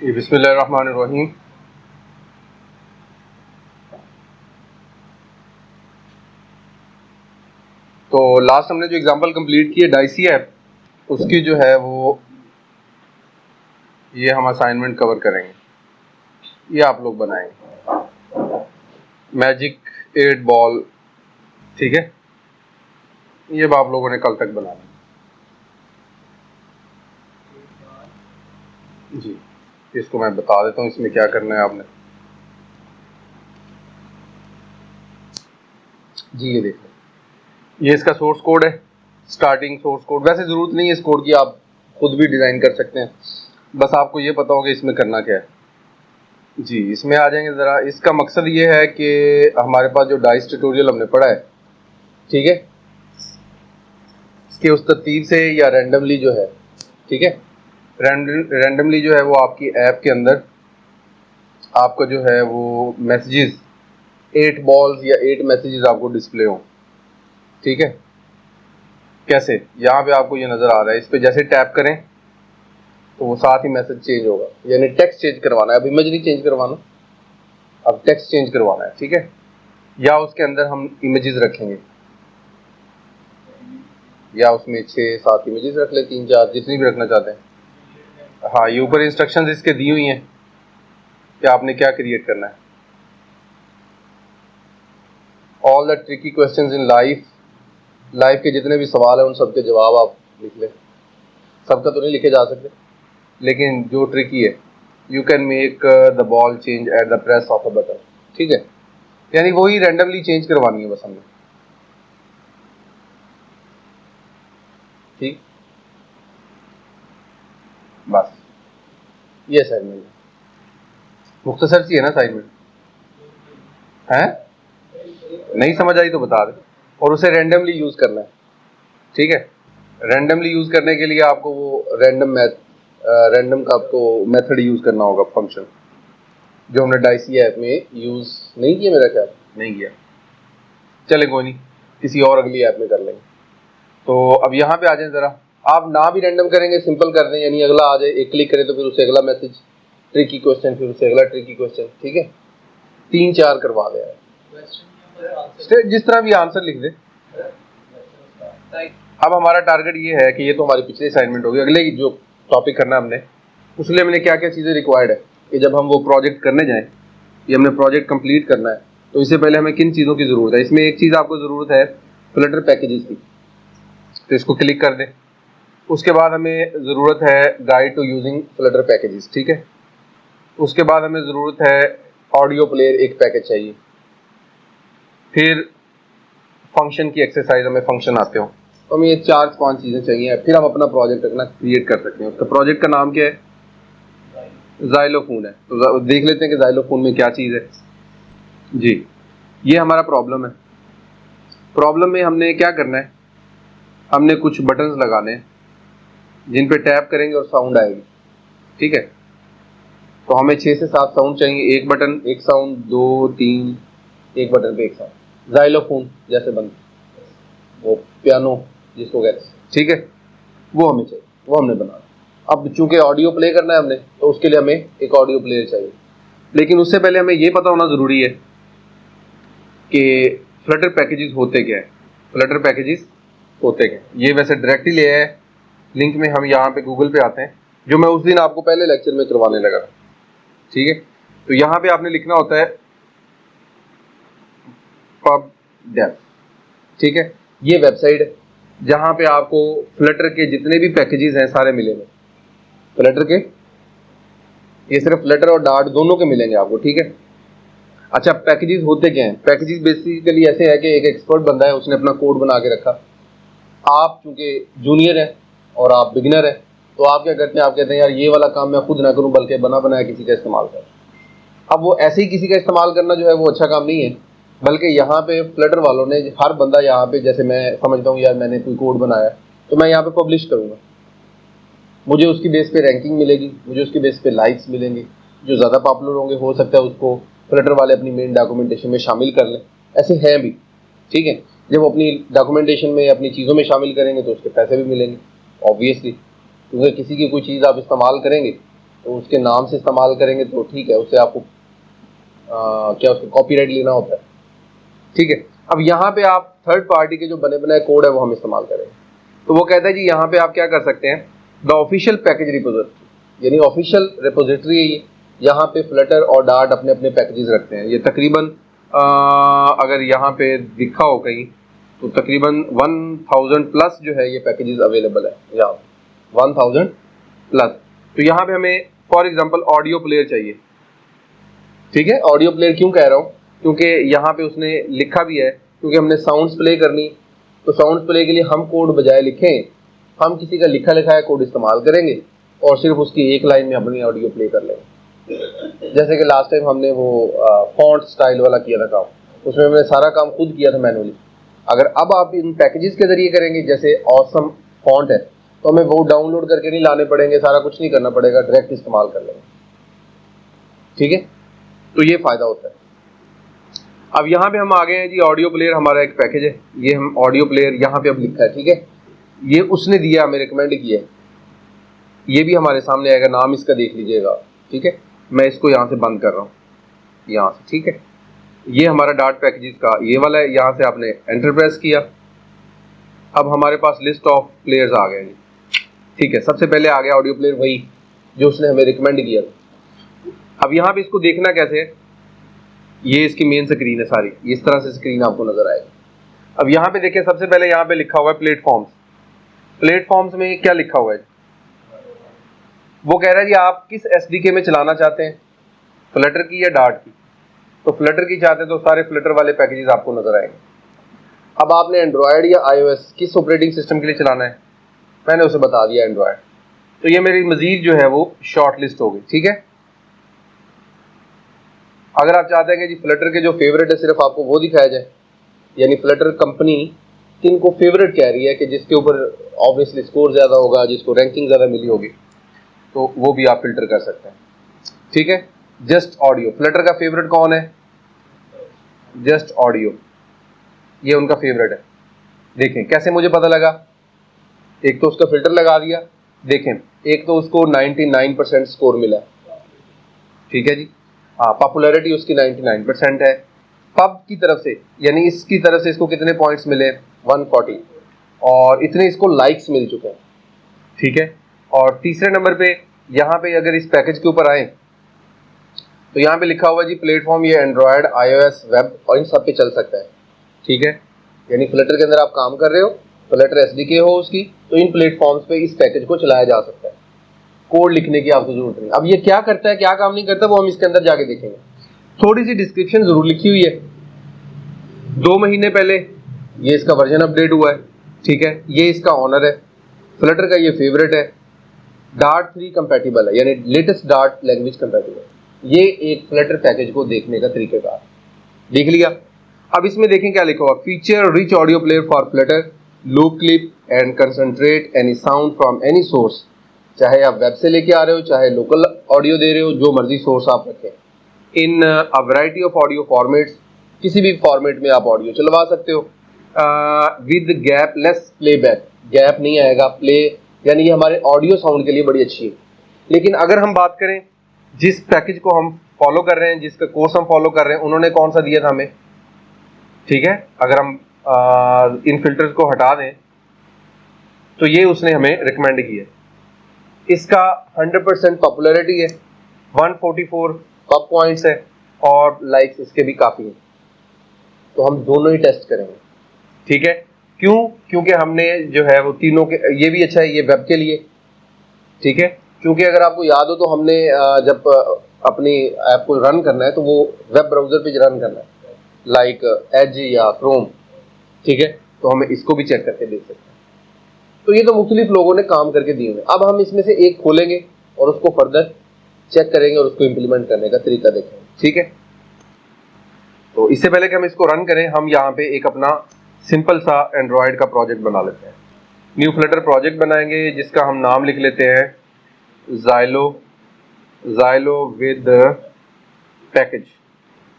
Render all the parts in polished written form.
बिस्मिल्लाहिर्रहमानिर्रहीम। तो लास्ट हमने जो एग्जांपल कंप्लीट की है डाइसी ऐप, उसकी जो है वो ये हम असाइनमेंट कवर करेंगे। ये आप लोग बनाएंगे मैजिक 8 बॉल, ठीक है। ये आप लोगों ने कल तक बनाना जी। इसको मैं बता देता हूँ इसमें क्या करना है आपने जी। ये देखो, ये इसका सोर्स कोड है, स्टार्टिंग सोर्स कोड। वैसे ज़रूरत नहीं है इस कोड की, आप खुद भी डिज़ाइन कर सकते हैं, बस आपको ये पता होगा इसमें करना क्या है जी। इसमें आ जाएंगे ज़रा। इसका मकसद ये है कि हमारे पास जो डाइस ट्यूटोरियल हमने पढ़ा है, ठीक है, इसके उस तरतीब से या रैंडमली जो है, ठीक है, रैंडमली जो है वो आपकी ऐप के अंदर आपका जो है वो मैसेजेस 8 बॉल्स या 8 मैसेजेस आपको डिस्प्ले हो, ठीक है। कैसे? यहाँ पे आपको ये नज़र आ रहा है, इस पर जैसे टैप करें तो वो साथ ही मैसेज चेंज होगा, यानी टेक्स्ट चेंज करवाना है। अब इमेज नहीं चेंज करवाना, अब टेक्स्ट चेंज करवाना है, ठीक है। या उसके अंदर हम इमेजेस रखेंगे, या उसमें 6-7 इमेजेस रख ले, 3-4 जितनी भी रखना चाहते हैं। हाँ, ये ऊपर इंस्ट्रक्शंस इसके दी हुई हैं कि आपने क्या क्रिएट करना है। All the tricky questions in life के जितने भी सवाल हैं उन सबके जवाब आप लिख लें। सबका तो नहीं लिखे जा सकते, लेकिन जो ट्रिकी है, you can make the ball change at the press of a button, ठीक है। यानी वही रैंडमली चेंज करवानी है बस हमने, ठीक। बस ये असाइनमेंट है, मुख्तसर सी है ना असाइनमेंट है। नहीं समझ आई तो बता दे। और उसे रैंडमली यूज करना है, ठीक है। रैंडमली यूज करने के लिए आपको वो रैंडम का आपको मेथड यूज करना होगा, फंक्शन जो हमने डाइसी ऐप में यूज नहीं किया, मेरा ख्याल नहीं किया। चले कोई नहीं, किसी और अगली ऐप में कर लेंगे। तो अब यहाँ पे आ जाए जरा। आप ना भी रैंडम करेंगे, सिंपल कर दें, यानी अगला आ जाए, एक क्लिक करें तो फिर उससे अगला मैसेज ट्रिकी क्वेश्चन, फिर उससे अगला ट्रिकी क्वेश्चन, ठीक है। 3-4 करवा दे, जिस तरह भी आंसर लिख दे। अब हमारा टारगेट ये है कि ये तो हमारी पिछली असाइनमेंट होगी, अगले जो टॉपिक करना हमने, उसके लिए हमने क्या क्या चीज़ें रिक्वायर्ड है कि जब हम वो प्रोजेक्ट करने जाएं, ये हमने प्रोजेक्ट कंप्लीट करना है, तो इससे पहले हमें किन चीज़ों की ज़रूरत है। इसमें एक चीज़ आपको ज़रूरत है फ्लटर पैकेजेस की, तो इसको क्लिक कर दें। उसके बाद हमें ज़रूरत है guide to using Flutter packages, ठीक है। उसके बाद हमें ज़रूरत है ऑडियो प्लेयर, एक पैकेज चाहिए। फिर फंक्शन की एक्सरसाइज, हमें फंक्शन आते हो, तो हमें ये 4-5 चीज़ें चाहिए। फिर हम अपना प्रोजेक्ट अपना क्रिएट कर सकते हैं। उसका प्रोजेक्ट का नाम क्या है? ज़ाइलोफोन है। तो देख लेते हैं कि ज़ाइलोफोन में क्या चीज़ है जी। ये हमारा प्रॉब्लम है। प्रॉब्लम में हमने क्या करना है, हमने कुछ बटन्स लगाने हैं जिन पे टैप करेंगे और साउंड आएगी, ठीक है। तो हमें 6 से 7 साउंड चाहिए, एक बटन एक साउंड, 2-3, एक बटन पे एक साउंड। ज़ाइलोफोन जैसे बनता, वो पियानो जिसको कहते हैं, ठीक है, वो हमें चाहिए, वो हमने बनाना। अब चूंकि ऑडियो प्ले करना है हमने, तो उसके लिए हमें एक ऑडियो प्लेयर चाहिए। लेकिन उससे पहले हमें ये पता होना ज़रूरी है कि फ्लटर पैकेजेस होते क्या है। फ्लटर पैकेजेस होते क्या है, ये वैसे डायरेक्टली ले आया है लिंक में। हम यहाँ पे गूगल पे आते हैं, जो मैं उस दिन आपको पहले लेक्चर में करवाने लगा, ठीक है। तो यहाँ पे आपने लिखना होता है पब डेव, ठीक है। ये वेबसाइट है जहाँ पे आपको फ्लटर के जितने भी पैकेजेस हैं सारे मिलेंगे। फ्लटर के, ये सिर्फ फ्लटर और डार्ट दोनों के मिलेंगे आपको, ठीक है। अच्छा, पैकेजेस होते क्या हैं? पैकेजेस बेसिकली ऐसे है कि एक एक्सपर्ट बंदा है, उसने अपना कोड बना के रखा। आप चूंकि जूनियर हैं और आप बिगिनर हैं, तो आप क्या करते हैं, आप कहते हैं यार ये वाला काम मैं खुद ना करूं, बल्कि बना बनाया किसी का इस्तेमाल करें। अब वो ऐसे ही किसी का इस्तेमाल करना जो है वो अच्छा काम नहीं है, बल्कि यहाँ पे फ्लटर वालों ने, हर बंदा यहाँ पे, जैसे मैं समझता हूँ यार मैंने कोई कोड बनाया तो मैं यहाँ पे पब्लिश करूँगा, मुझे उसकी बेस पे रैंकिंग मिलेगी, मुझे उसकी बेस पे लाइक्स मिलेंगे। जो ज़्यादा पॉपुलर होंगे, हो सकता है उसको फ्लटर वाले अपनी मेन डॉक्यूमेंटेशन में शामिल कर लें, ऐसे हैं भी, ठीक है। जब वो अपनी डॉक्यूमेंटेशन में अपनी चीज़ों में शामिल करेंगे तो उसके पैसे भी मिलेंगे ऑब्वियसली, क्योंकि किसी की कोई चीज़ आप इस्तेमाल करेंगे तो उसके नाम से इस्तेमाल करेंगे तो ठीक है, उससे आपको क्या उसका कॉपीराइट लेना होता है, ठीक है। अब यहाँ पे आप थर्ड पार्टी के जो बने बनाए कोड है वो हम इस्तेमाल करेंगे। तो वो कहता है जी यहाँ पे आप क्या कर सकते हैं, द ऑफिशियल पैकेज रिपोजिटरी, यानी ऑफिशियल रिपोजिटरी है ये, यहाँ पे फ्लटर और डार्ट अपने अपने पैकेजेस रखते हैं। ये तकरीबन अगर यहाँ पे दिखा हो कहीं तो तकरीबन 1000 प्लस जो है ये पैकेजेस अवेलेबल है यहाँ, 1000 प्लस। तो यहाँ पे हमें फॉर एग्जांपल ऑडियो प्लेयर चाहिए, ठीक है। ऑडियो प्लेयर क्यों कह रहा हूँ, क्योंकि यहाँ पे उसने लिखा भी है, क्योंकि हमने साउंड्स प्ले करनी, तो साउंड्स प्ले के लिए हम कोड बजाय लिखें, हम किसी का लिखा लिखाया कोड इस्तेमाल करेंगे और सिर्फ उसकी एक लाइन में अपनी ऑडियो प्ले कर लेंगे। जैसे कि लास्ट टाइम हमने वो फॉन्ट स्टाइल वाला किया था काम, उसमें हमने सारा काम खुद किया था मैनुअली। अगर अब आप इन पैकेजेस के जरिए करेंगे, जैसे ऑसम फॉन्ट है, तो हमें वो डाउनलोड करके नहीं लाने पड़ेंगे, सारा कुछ नहीं करना पड़ेगा, डायरेक्ट इस्तेमाल कर लेंगे, ठीक है। तो ये फायदा होता है। अब यहाँ पे हम आ गए हैं जी, ऑडियो प्लेयर हमारा एक पैकेज है, ये हम ऑडियो प्लेयर यहाँ पे अब लिखा है, ठीक है। ये उसने दिया, हमें रिकमेंड किया है, ये भी हमारे सामने आएगा, नाम इसका देख लीजिएगा, ठीक है। मैं इसको यहाँ से बंद कर रहा हूँ, यहाँ से, ठीक है। ये हमारा डार्ट पैकेजेस का ये वाला है, यहाँ से आपने एंटर प्रेस किया, अब हमारे पास लिस्ट ऑफ प्लेयर्स आ गए जी, ठीक है। सबसे पहले आ गया ऑडियो प्लेयर, वही जो उसने हमें रिकमेंड किया था। अब यहाँ पे इसको देखना कैसे है, ये इसकी मेन स्क्रीन है सारी, इस तरह से स्क्रीन आपको नजर आएगी। अब यहाँ पे देखिए, सबसे पहले यहाँ पे लिखा हुआ है प्लेटफॉर्म्स। प्लेटफॉर्म्स में क्या लिखा हुआ है, वो कह रहा है जी आप किस एसडीके में चलाना चाहते हैं, फ्लटर की या डार्ट की। तो फ्लटर की चाहते हैं तो सारे फ्लटर वाले पैकेजेस आपको नजर आएंगे। अब आपने एंड्रॉयड या आईओएस किस ऑपरेटिंग सिस्टम के लिए चलाना है, मैंने उसे बता दिया एंड्रॉयड, तो ये मेरी मजीद जो है वो शॉर्ट लिस्ट हो गई, ठीक है। अगर आप चाहते हैं कि जी फ्लटर के जो फेवरेट है सिर्फ आपको वो दिखाया जाए, यानी फ्लटर कंपनी किन को फेवरेट कह रही है कि जिसके ऊपर ऑब्वियसली स्कोर ज़्यादा होगा, जिसको रैंकिंग ज़्यादा मिली होगी, तो वो भी आप फिल्टर कर सकते हैं, ठीक है। जस्ट ऑडियो, फ्लटर का फेवरेट कौन है, जस्ट ऑडियो, ये उनका फेवरेट है। देखें कैसे मुझे पता लगा, एक तो उसका फिल्टर लगा दिया, देखें एक तो उसको 99% स्कोर मिला, ठीक है जी। हाँ, पॉपुलैरिटी उसकी 99% है। पब की तरफ से, यानी इसकी तरफ से इसको कितने पॉइंट्स मिले, 140, और इतने इसको लाइक्स मिल चुके हैं, ठीक है। और तीसरे नंबर पे यहाँ पे अगर इस पैकेज के ऊपर आए तो यहाँ पे लिखा हुआ जी प्लेटफॉर्म, ये एंड्रॉयड, आईओएस, वेब और इन सब पे चल सकता है, ठीक है। यानी फ्लटर के अंदर आप काम कर रहे हो, फ्लटर एसडीके हो उसकी, तो इन प्लेटफॉर्म्स पे इस पैकेज को चलाया जा सकता है, कोड लिखने की आपको जरूरत नहीं। अब ये क्या करता है, क्या काम नहीं करता, वो हम इसके अंदर जाके देखेंगे। थोड़ी सी डिस्क्रिप्शन जरूर लिखी हुई है, 2 महीने पहले ये इसका वर्जन अपडेट हुआ है, ठीक है। ये इसका ऑनर है, फ्लटर का ये फेवरेट है, डार्ट 3 कंपैटिबल है, यानी लेटेस्ट डार्ट लैंग्वेज कंपैटिबल। ये एक फ्लटर पैकेज को देखने का तरीकेकार देख लिया। अब इसमें देखें क्या लिखा हुआ, feature rich audio player for Flutter, low clip and concentrate any sound from any source, चाहे आप वेब से लेके आ रहे हो, चाहे लोकल ऑडियो दे रहे हो, जो मर्जी सोर्स आप रखें, in a variety of audio formats, किसी भी फॉर्मेट में आप ऑडियो चलवा सकते हो, with gap less playback, gap नहीं आएगा, प्ले, यानी ये हमारे ऑडियो साउंड के लिए बड़ी अच्छी है। लेकिन अगर हम बात करें जिस पैकेज को हम फॉलो कर रहे हैं, जिसका कोर्स हम फॉलो कर रहे हैं, उन्होंने कौन सा दिया था हमें, ठीक है। अगर हम इन फिल्टर्स को हटा दें तो ये उसने हमें रिकमेंड किया, इसका 100% पॉपुलैरिटी है, 144 टॉप पॉइंट्स है और लाइक्स इसके भी काफ़ी हैं। तो हम दोनों ही टेस्ट करेंगे, ठीक है। क्यों, क्योंकि हमने जो है वो तीनों के, ये भी अच्छा है, ये वेब के लिए, ठीक है। क्योंकि अगर आपको याद हो तो हमने जब अपनी ऐप को रन करना है तो वो वेब ब्राउज़र पे रन करना है, लाइक एज या क्रोम, ठीक है। तो हमें इसको भी चेक करके देख सकते हैं। तो ये तो मुख्तलिफ लोगों ने काम करके दिए हुए। अब हम इसमें से एक खोलेंगे और उसको फर्दर चेक करेंगे और उसको इम्प्लीमेंट करने का तरीका देखेंगे, ठीक है। तो इससे पहले कि हम इसको रन करें, हम यहाँ पे एक अपना सिंपल सा एंड्रॉयड का प्रोजेक्ट बना लेते हैं। न्यू फ्लटर प्रोजेक्ट बनाएंगे जिसका हम नाम लिख लेते हैं ज़ाइलो विद पैकेज,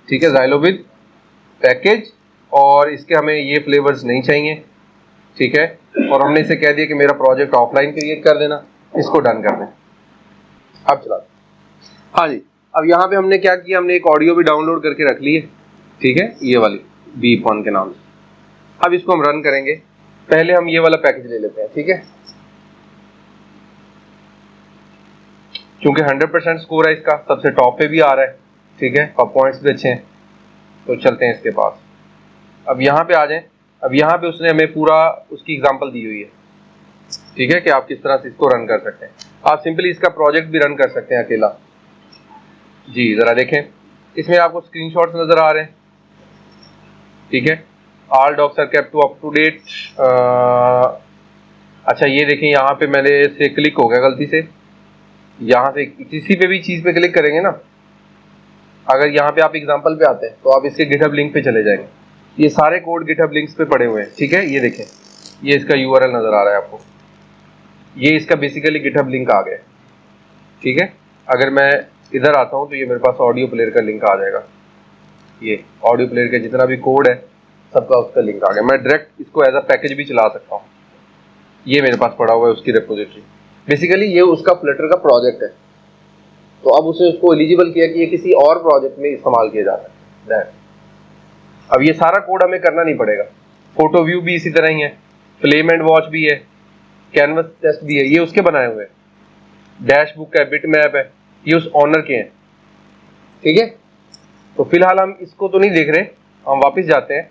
ठीक है, ज़ाइलो विद पैकेज। और इसके हमें ये फ्लेवर्स नहीं चाहिए, ठीक है। और हमने इसे कह दिया कि मेरा प्रोजेक्ट ऑफलाइन क्रिएट कर देना, इसको डन कर दें। अब चला हाँ जी, अब यहाँ पे हमने क्या किया, हमने एक ऑडियो भी डाउनलोड करके रख ली है, ठीक है, ये वाली बीप1 के नाम से। अब इसको हम रन करेंगे। पहले हम ये वाला पैकेज ले लेते हैं, ठीक है, क्योंकि 100% स्कोर है इसका, सबसे टॉप पे भी आ रहा है, ठीक है, और पॉइंट्स भी अच्छे हैं, तो चलते हैं इसके पास। अब यहाँ पे आ जाएं। अब यहाँ पे उसने हमें पूरा उसकी एग्जांपल दी हुई है, ठीक है, कि आप किस तरह से इसको रन कर सकते हैं। आप सिंपली इसका प्रोजेक्ट भी रन कर सकते हैं अकेला। जी जरा देखें, इसमें आपको स्क्रीनशॉट्स नजर आ रहे हैं, ठीक है, all docs are kept up to date. अच्छा ये देखें, यहाँ पे मैंने से क्लिक हो गया गलती से, यहाँ से किसी पे भी चीज पे क्लिक करेंगे ना, अगर यहाँ पे आप एग्जांपल पे आते हैं तो आप इसके गिटहब लिंक पे चले जाएंगे। ये सारे कोड गिटहब लिंक्स पे पड़े हुए हैं, ठीक है, ये देखें, ये इसका यूआरएल नजर आ रहा है आपको, ये इसका बेसिकली गिटहब लिंक आ गया, ठीक है। अगर मैं इधर आता हूँ तो ये मेरे पास ऑडियो प्लेयर का लिंक आ जाएगा, ये ऑडियो प्लेयर का जितना भी कोड है सबका उसका लिंक आ गया। मैं डायरेक्ट इसको एज अ पैकेज भी चला सकता हूँ, ये मेरे पास पड़ा हुआ है उसकी रेपोजिटरी। बेसिकली ये उसका फ्लटर का प्रोजेक्ट है, तो अब उसे उसको एलिजिबल किया कि ये किसी और प्रोजेक्ट में इस्तेमाल किया जा सकता है। अब ये सारा कोड हमें करना नहीं पड़ेगा। फोटो व्यू भी इसी तरह ही है, फ्लेम एंड वॉच भी है, कैनवस टेस्ट भी है, ये उसके बनाए हुए हैं। डैश बुक है, बिट मैप है, ये उस ऑनर के हैं, ठीक है। तो फिलहाल हम इसको तो नहीं देख रहे, हम वापस जाते हैं,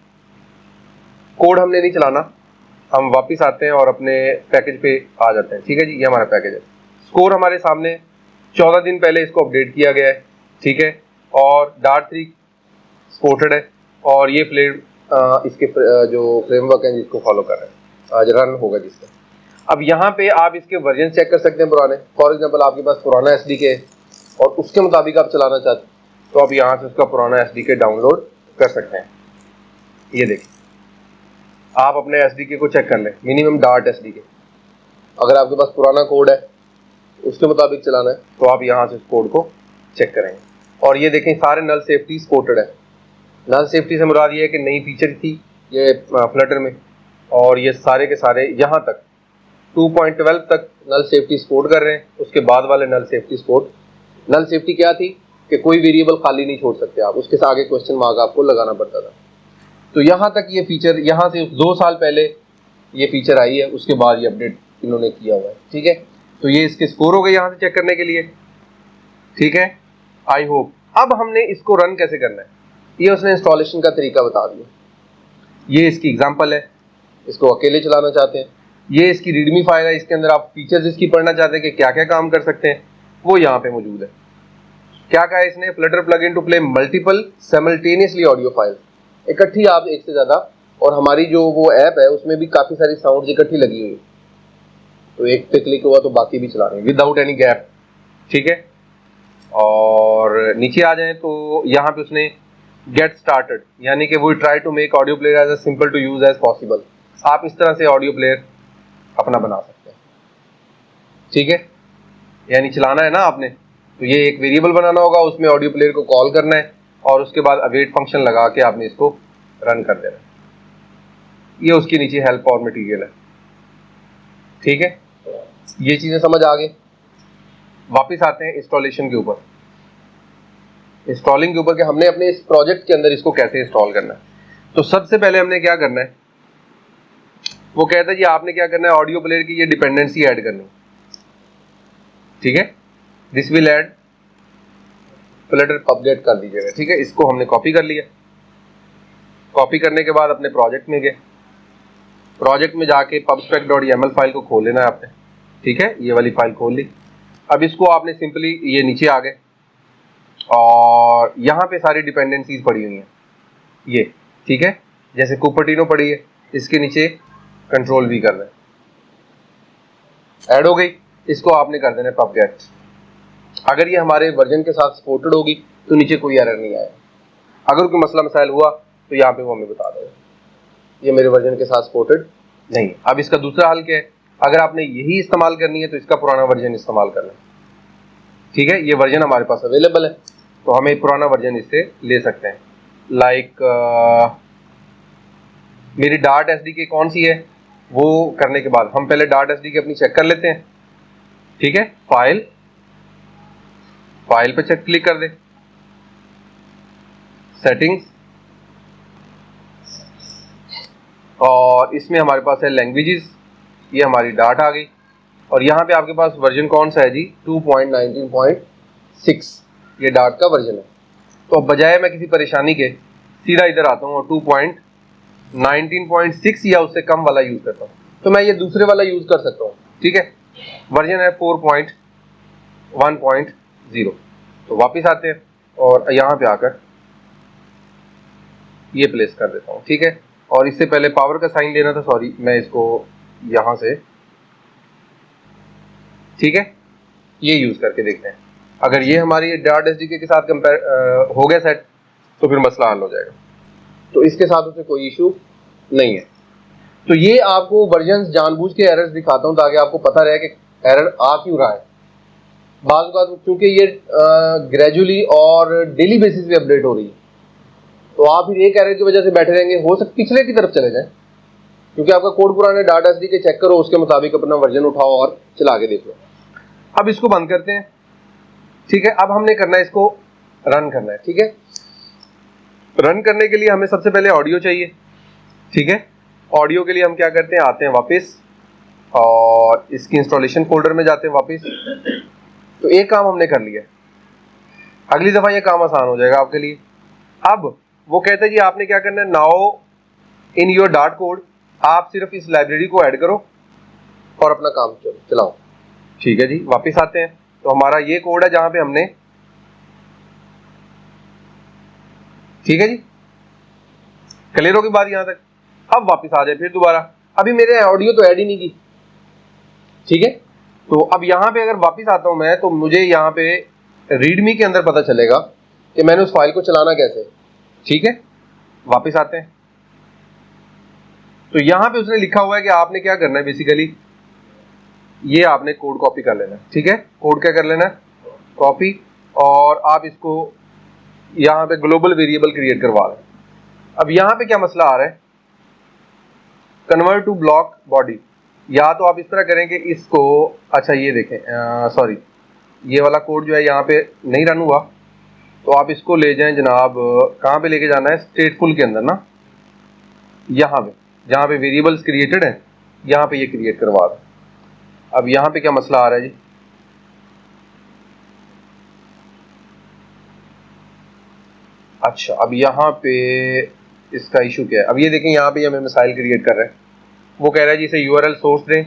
कोड हमने नहीं चलाना, हम वापस आते हैं और अपने पैकेज पे आ जाते हैं, ठीक है जी। ये हमारा पैकेज है, स्कोर हमारे सामने 14 दिन पहले इसको अपडेट किया गया है, ठीक है, और डार्ट3 सपोर्टेड है, और ये इसके जो फ्रेमवर्क है जिसको फॉलो कर रहे हैं, आज रन होगा जिससे। अब यहाँ पे आप इसके वर्जन चेक कर सकते हैं पुराने, फॉर एग्जांपल आपके पास पुराना एसडीके और उसके मुताबिक आप चलाना चाहते हैं तो आप यहाँ से उसका पुराना एसडीके डाउनलोड कर सकते हैं। ये देखिए, आप अपने एसडीके को चेक कर लें, मिनिमम डार्ट एसडीके, अगर आपके पास पुराना कोड है उसके मुताबिक चलाना है तो आप यहाँ से उस कोड को चेक करेंगे। और ये देखें, सारे नल सेफ्टी सपोर्टेड है। नल सेफ्टी से मुराद ये है कि नई फीचर थी ये फ्लटर में, और ये सारे के सारे यहाँ तक 2.12 तक नल सेफ्टी सपोर्ट कर रहे हैं। उसके बाद वाले null safety support, null safety क्या थी कि कोई वेरिएबल खाली नहीं छोड़ सकते आप, उसके आगे क्वेश्चन मार्क आपको लगाना पड़ता था। तो यहाँ तक ये फीचर, यहाँ से 2 साल पहले ये फीचर आई है, उसके बाद ये अपडेट इन्होंने किया हुआ है, ठीक है। तो ये इसके स्कोर हो गए यहाँ से चेक करने के लिए, ठीक है। आई होप अब हमने इसको रन कैसे करना है ये उसने इंस्टॉलेशन का तरीका बता दिया। ये इसकी एग्जांपल है, इसको अकेले चलाना चाहते हैं, ये इसकी रीडमी फाइल है, इसके अंदर आप फीचर्स इसकी पढ़ना चाहते हैं कि क्या क्या काम कर सकते हैं, वो यहाँ पे मौजूद है। क्या कहा है इसने, Flutter plugin to play multiple simultaneously audio file, इकट्ठी आप एक से ज्यादा, और हमारी जो वो ऐप है उसमें भी काफी सारी साउंड इकट्ठी लगी हुई है, तो एक पे क्लिक हुआ तो बाकी भी चला रहे हैं विदाउट एनी गैप, ठीक है। और नीचे आ जाए तो यहाँ पे उसने गेट स्टार्टेड, यानी कि वो try to make audio player as simple to use as possible, आप इस तरह से ऑडियो प्लेयर अपना बना सकते हैं, ठीक है। यानी चलाना है ना आपने, तो ये एक वेरिएबल बनाना होगा, उसमें ऑडियो प्लेयर को कॉल करना है और उसके बाद अवेट फंक्शन लगा के आपने इसको रन कर देना है। ये उसके नीचे हेल्प और मटेरियल है, ठीक है। ये चीजें समझ आ गई। वापिस आते हैं इंस्टॉलेशन के ऊपर, इंस्टॉलिंग के ऊपर कि हमने अपने इस प्रोजेक्ट के अंदर इसको कैसे इंस्टॉल करना है। तो सबसे पहले हमने क्या करना है, वो कहता है जी आपने क्या करना है, ऑडियो प्लेयर की ये डिपेंडेंसी ऐड करनी, ठीक है। This will add Flutter update कर दीजिएगा, ठीक है। इसको हमने कॉपी कर लिया, कॉपी करने के बाद अपने प्रोजेक्ट में गए, प्रोजेक्ट में जाके pubspec.yaml फाइल को खोल लेना है आपने, ठीक है। ये वाली फाइल खोल ली। अब इसको आपने सिंपली ये नीचे आ गए और यहाँ पे सारी डिपेंडेंसीज पड़ी हुई हैं ये, ठीक है। जैसे कुपर्टिनो पड़ी है, इसके नीचे कंट्रोल भी करना है, ऐड हो गई, इसको आपने कर देना है pubget। अगर ये हमारे वर्जन के साथ सपोर्टेड होगी तो नीचे कोई एरर नहीं आएगा, अगर कोई मसला मसाइल हुआ तो यहाँ पे वो हमें बता देगा ये मेरे वर्जन के साथ सपोर्टेड नहीं। अब इसका दूसरा हल क्या है, अगर आपने यही इस्तेमाल करनी है तो इसका पुराना वर्जन इस्तेमाल करना है, ठीक है। ये वर्जन हमारे पास अवेलेबल है तो हमें पुराना वर्जन इससे ले सकते हैं। लाइक मेरी डार्ट एसडीके कौन सी है वो करने के बाद हम पहले डार्ट एसडीके अपनी चेक कर लेते हैं, ठीक है। फाइल फाइल पे चेक क्लिक कर दे, सेटिंग्स, और इसमें हमारे पास है लैंग्वेजेस, ये हमारी डाट आ गई। और यहाँ पे आपके पास वर्जन कौन सा है जी, 2.19.6 ये डाट का वर्जन है। तो अब बजाय मैं किसी परेशानी के सीधा इधर आता हूँ और 2.19.6 या उससे कम वाला यूज करता हूँ, तो मैं ये दूसरे वाला यूज कर सकता हूँ, ठीक है। वर्जन है 4.1.0। तो वापस आते हैं और यहाँ पे आकर ये प्लेस कर देता हूँ, ठीक है। और इससे पहले पावर का साइन लेना था, सॉरी, मैं इसको यहाँ से, ठीक है, ये यूज करके देखते हैं। अगर ये हमारी डाट एसडीके के साथ कंपेयर हो गया सेट, तो फिर मसला हल हो जाएगा। तो इसके साथ उससे कोई इशू नहीं है। तो ये आपको वर्जन जानबूझ के एरर्स दिखाता हूँ ताकि आपको पता रहे कि एरर आ क्यों रहा है। बात क्योंकि ये ग्रेजुअली और डेली बेसिस पे अपडेट हो रही है, तो आप फिर एक एरर की वजह से बैठे रहेंगे, हो सकता पिछले की तरफ चले जाए, क्योंकि आपका कोड पुराने डाटा एसडीके चेक करो, उसके मुताबिक अपना वर्जन उठाओ और चला के देख लो। अब इसको बंद करते हैं, ठीक है। अब हमने करना है, इसको रन करना है, ठीक है। रन करने के लिए हमें सबसे पहले ऑडियो चाहिए, ठीक है। ऑडियो के लिए हम क्या करते हैं, आते हैं वापस और इसकी इंस्टॉलेशन फोल्डर में जाते हैं वापस। तो एक काम हमने कर लिया, अगली दफा ये काम आसान हो जाएगा आपके लिए। अब वो कहता है जी आपने क्या करना है, now in your dot code आप सिर्फ इस लाइब्रेरी को ऐड करो और अपना काम चलाओ, ठीक है जी। वापस आते हैं, तो हमारा ये कोड है जहां पे हमने, ठीक है जी, क्लियर होगी बात यहां तक। अब वापस आ जाए फिर दोबारा, अभी मेरे ऑडियो तो ऐड ही नहीं की, ठीक है। तो अब यहां पे अगर वापस आता हूं मैं, तो मुझे यहां पे रीडमी के अंदर पता चलेगा कि मैंने उस फाइल को चलाना कैसे, ठीक है। वापस आते हैं, तो यहां पे उसने लिखा हुआ है कि आपने क्या करना है, बेसिकली ये आपने कोड कॉपी कर लेना है, ठीक है। कोड क्या कर लेना है, कॉपी, और आप इसको यहां पे ग्लोबल वेरिएबल क्रिएट करवा लें। अब यहां पे क्या मसला आ रहा है, कन्वर्ट टू ब्लॉक बॉडी, या तो आप इस तरह करें कि इसको, अच्छा ये देखें, सॉरी, ये वाला कोड जो है यहाँ पे नहीं रन हुआ, तो आप इसको ले जाएं जनाब, कहाँ पे लेके जाना है, स्टेटफुल के अंदर ना, यहाँ पे जहाँ पे वेरिएबल्स क्रिएटेड है, यहाँ पे ये क्रिएट करवा दें। अब यहाँ पे क्या मसला आ रहा है जी, अच्छा अब यहाँ पे इसका इशू क्या है, अब ये देखें यहाँ पे हमें मिसाइल क्रिएट कर रहे हैं। वो कह रहा है जी इसे यूआरएल सोर्स दें,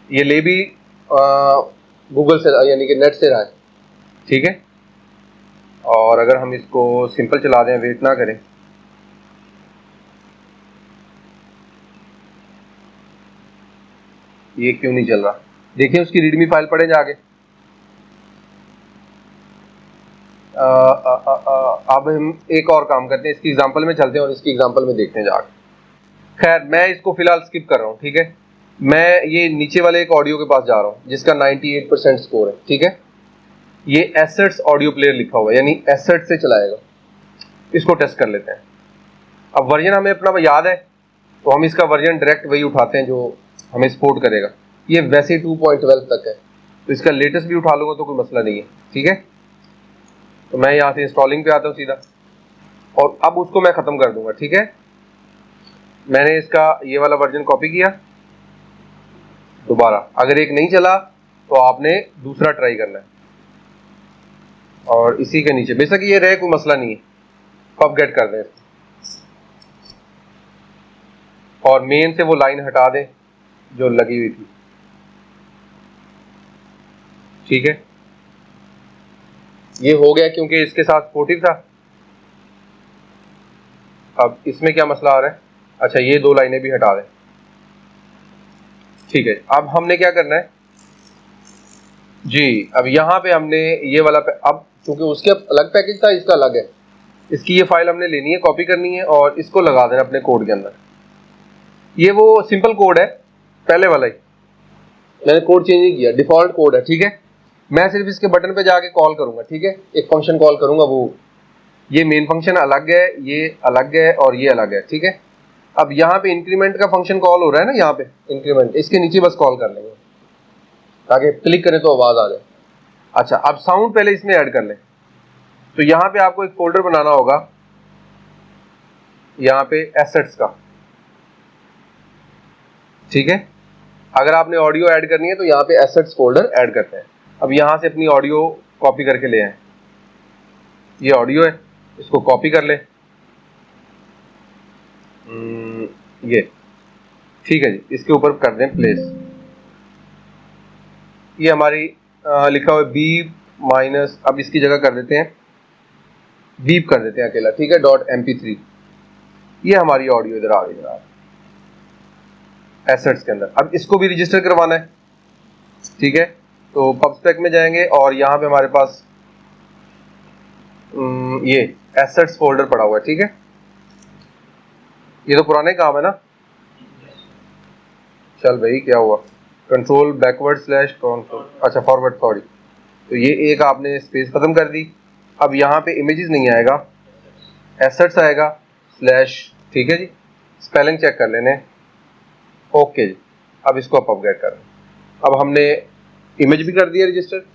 ये ले भी गूगल से यानी कि नेट से रहा है, ठीक है। और अगर हम इसको सिंपल चला दें, वेट ना करें, ये क्यों नहीं चल रहा, देखिए उसकी रीडमी फाइल पढ़े जाके। अब हम एक और काम करते हैं, इसकी एग्जांपल में चलते हैं और इसकी एग्जांपल में देखते हैं जाके। खैर मैं इसको फिलहाल स्किप कर रहा हूँ, ठीक है। मैं ये नीचे वाले एक ऑडियो के पास जा रहा हूँ जिसका 98% स्कोर है, ठीक है। ये एसेट्स ऑडियो प्लेयर लिखा हुआ है, यानी एसेट से चलाएगा। इसको टेस्ट कर लेते हैं। अब वर्जन हमें अपना याद है, तो हम इसका वर्जन डायरेक्ट वही उठाते हैं जो हमें सपोर्ट करेगा। ये वैसे 2.12 तक है, तो इसका लेटेस्ट भी उठा लूंगा तो कोई मसला नहीं है, ठीक है। तो मैं यहाँ से इंस्टॉलिंग पे आता हूँ सीधा, और अब उसको मैं ख़त्म कर दूंगा, ठीक है। मैंने इसका ये वाला वर्जन कॉपी किया, दोबारा अगर एक नहीं चला तो आपने दूसरा ट्राई करना है, और इसी के नीचे बेशक ये रहे कोई मसला नहीं है, पब गेट कर दें और मेन से वो लाइन हटा दें जो लगी हुई थी, ठीक है। ये हो गया क्योंकि इसके साथ सपोर्टिव था। अब इसमें क्या मसला आ रहा है, अच्छा ये दो लाइनें भी हटा दें, ठीक है। अब हमने क्या करना है जी, अब यहाँ पे हमने ये वाला अब क्योंकि उसके अलग पैकेज था, इसका अलग है, इसकी ये फाइल हमने लेनी है, कॉपी करनी है और इसको लगा देना अपने कोड के अंदर। ये वो सिंपल कोड है, पहले वाला ही, मैंने कोड चेंज नहीं किया, डिफॉल्ट कोड है, ठीक है। मैं सिर्फ इसके बटन पे जाके कॉल करूंगा, ठीक है, एक फंक्शन कॉल करूंगा, वो ये मेन फंक्शन अलग है, ये अलग है और ये अलग है, ठीक है। अब यहाँ पे इंक्रीमेंट का फंक्शन कॉल हो रहा है ना, यहाँ पे इंक्रीमेंट, इसके नीचे बस कॉल कर लेंगे ताकि क्लिक करें तो आवाज आ जाए। अच्छा, अब साउंड पहले इसमें ऐड कर लें। तो यहाँ पे आपको एक फोल्डर बनाना होगा, यहाँ पे एसेट्स का, ठीक है। अगर आपने ऑडियो ऐड करनी है तो यहाँ पे एसेट्स फोल्डर ऐड करते हैं। अब यहाँ से अपनी ऑडियो कॉपी करके ले आए, ये ऑडियो है, इसको कॉपी कर ले, ये ठीक है जी, इसके ऊपर कर दें प्लेस। ये हमारी लिखा हुआ है बीप माइनस, अब इसकी जगह कर देते हैं बीप कर देते हैं अकेला, ठीक है, .mp3। ये हमारी ऑडियो इधर आ गई जनाब एसेट्स के अंदर। अब इसको भी रजिस्टर करवाना है, ठीक है। तो पबस्पेक में जाएंगे और यहाँ पे हमारे पास ये एसेट्स फोल्डर पड़ा हुआ है, ठीक है। ये तो पुराने काम है ना, चल भाई क्या हुआ, कंट्रोल बैकवर्ड स्लैश कंट्रोल, अच्छा फॉरवर्ड, सॉरी। तो ये एक आपने स्पेस खत्म कर दी। अब यहाँ पे इमेजेस नहीं आएगा, एसेट्स आएगा स्लैश, ठीक है जी। स्पेलिंग चेक कर लेने, ओके जी। अब इसको आप अपग्रेड करें। अब हमने इमेज भी कर दिया रजिस्टर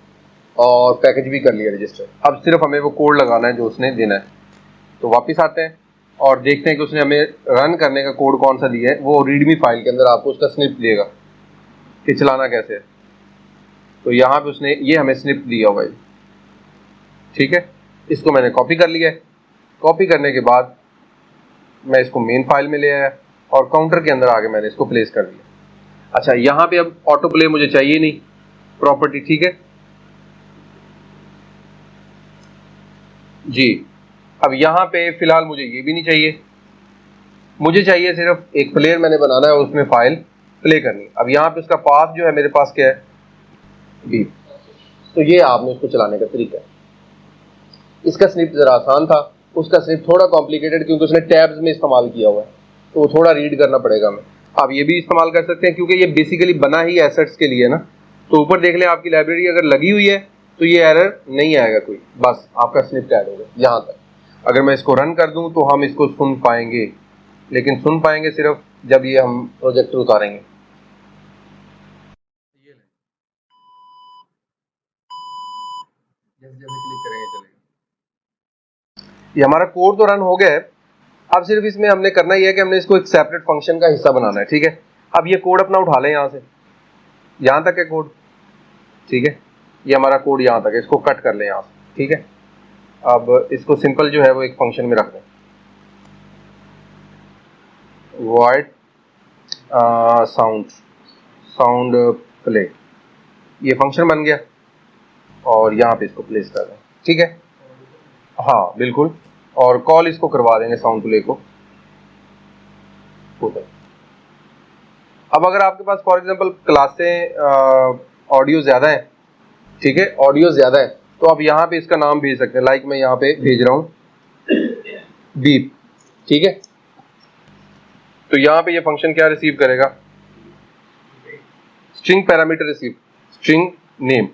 और पैकेज भी कर लिया रजिस्टर। अब सिर्फ हमें वो कोड लगाना है जो उसने देना है। तो वापस आते हैं और देखते हैं कि उसने हमें रन करने का कोड कौन सा दिया है। वो रीडमी फाइल के अंदर आपको उसका स्निप देगा कि चलाना कैसे है। तो यहाँ पे उसने ये हमें स्निप दिया हुआ है, ठीक है। इसको मैंने कॉपी कर लिया है। कॉपी करने के बाद मैं इसको मेन फाइल में ले आया और काउंटर के अंदर आके मैंने इसको प्लेस कर दिया। अच्छा, यहाँ पे अब ऑटो प्ले मुझे चाहिए नहीं, प्रॉपर्टी, ठीक है जी। अब यहाँ पे फिलहाल मुझे ये भी नहीं चाहिए, मुझे चाहिए सिर्फ एक प्लेयर मैंने बनाना है, उसमें फाइल प्ले करनी। अब यहाँ पे उसका पाथ जो है मेरे पास क्या है, बी। तो ये आपने उसको चलाने का तरीका है। इसका स्निप जरा आसान था, उसका स्निप थोड़ा कॉम्प्लिकेटेड, क्योंकि उसने टैब्स में इस्तेमाल किया हुआ है, तो वो थोड़ा रीड करना पड़ेगा हमें। आप ये भी इस्तेमाल कर सकते हैं क्योंकि ये बेसिकली बना ही एसेट्स के लिए ना। तो ऊपर देख लें, आपकी लाइब्रेरी अगर लगी हुई है तो ये एरर नहीं आएगा कोई, बस आपका स्निप ऐड होगा यहाँ तक। अगर मैं इसको रन कर दूं तो हम इसको सुन पाएंगे, लेकिन सुन पाएंगे सिर्फ जब ये हम प्रोजेक्टर उतारेंगे। जैसे जैसे क्लिक करेंगे चलेगा। ये हमारा कोड तो रन हो गया है। अब सिर्फ इसमें हमने करना ही है कि हमने इसको एक सेपरेट फंक्शन का हिस्सा बनाना है, ठीक है। अब ये कोड अपना उठा लें यहाँ से, यहाँ तक है कोड, ठीक है। ये हमारा कोड यहाँ तक है, इसको कट कर लें यहाँ से, ठीक है। अब इसको सिंपल जो है वो एक फंक्शन में रख दें, वॉइड साउंड प्ले, ये फंक्शन बन गया और यहाँ पे इसको प्लेस कर दें, ठीक है। हाँ बिल्कुल, और कॉल इसको करवा देंगे साउंड प्ले को उधर। अब अगर आपके पास फॉर एग्जांपल क्लासें ऑडियो ज़्यादा है, ठीक है, ऑडियो ज़्यादा है, तो आप यहाँ पे इसका नाम भेज सकते हैं। लाइक मैं यहाँ पे भेज रहा हूँ बीप, ठीक है। तो यहाँ पे ये फंक्शन क्या रिसीव करेगा, string parameter receive, string name,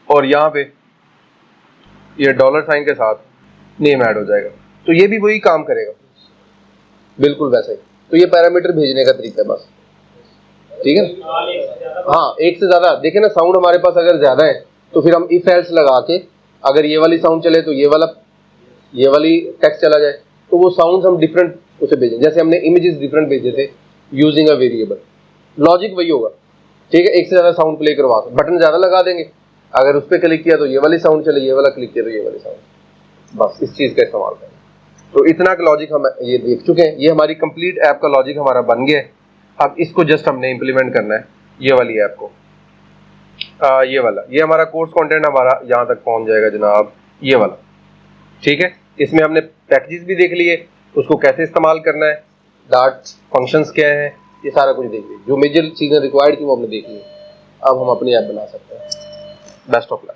और यहाँ पे ये $साइन के साथ नेम ऐड हो जाएगा। तो ये भी वही काम करेगा बिल्कुल वैसे ही। तो ये पैरामीटर भेजने का तरीका है बस, ठीक है। हाँ, एक से ज्यादा देखे ना, साउंड हमारे पास अगर ज्यादा है तो फिर हम इफ एल्स लगा के, अगर ये वाली साउंड चले तो ये वाली टेक्स्ट चला जाए, तो वो साउंड हम डिफरेंट उसे भेजें। जैसे हमने इमेजेस डिफरेंट भेजे थे यूजिंग अ वेरिएबल, लॉजिक वही होगा, ठीक है। एक से ज्यादा साउंड प्ले करवा, बटन ज्यादा लगा देंगे, अगर उस पर क्लिक किया तो ये वाली साउंड चले, ये वाला क्लिक किया तो ये वाली साउंड, बस इस चीज का इस्तेमाल करें। तो इतना का लॉजिक हम ये देख चुके हैं, ये हमारी कंप्लीट ऐप का लॉजिक हमारा बन गया है। अब इसको जस्ट हमने इम्प्लीमेंट करना है, ये वाली ऐप को। ये वाला, ये हमारा कोर्स कंटेंट हमारा यहाँ तक पहुँच जाएगा जनाब, ये वाला, ठीक है। इसमें हमने पैकेजेस भी देख लिए, उसको कैसे इस्तेमाल करना है, डार्ट फंक्शंस क्या है, ये सारा कुछ देख लिया। जो मेजर चीज़ें रिक्वायर्ड थी वो हमने देख ली। अब हम अपनी ऐप बना सकते हैं। Best of luck.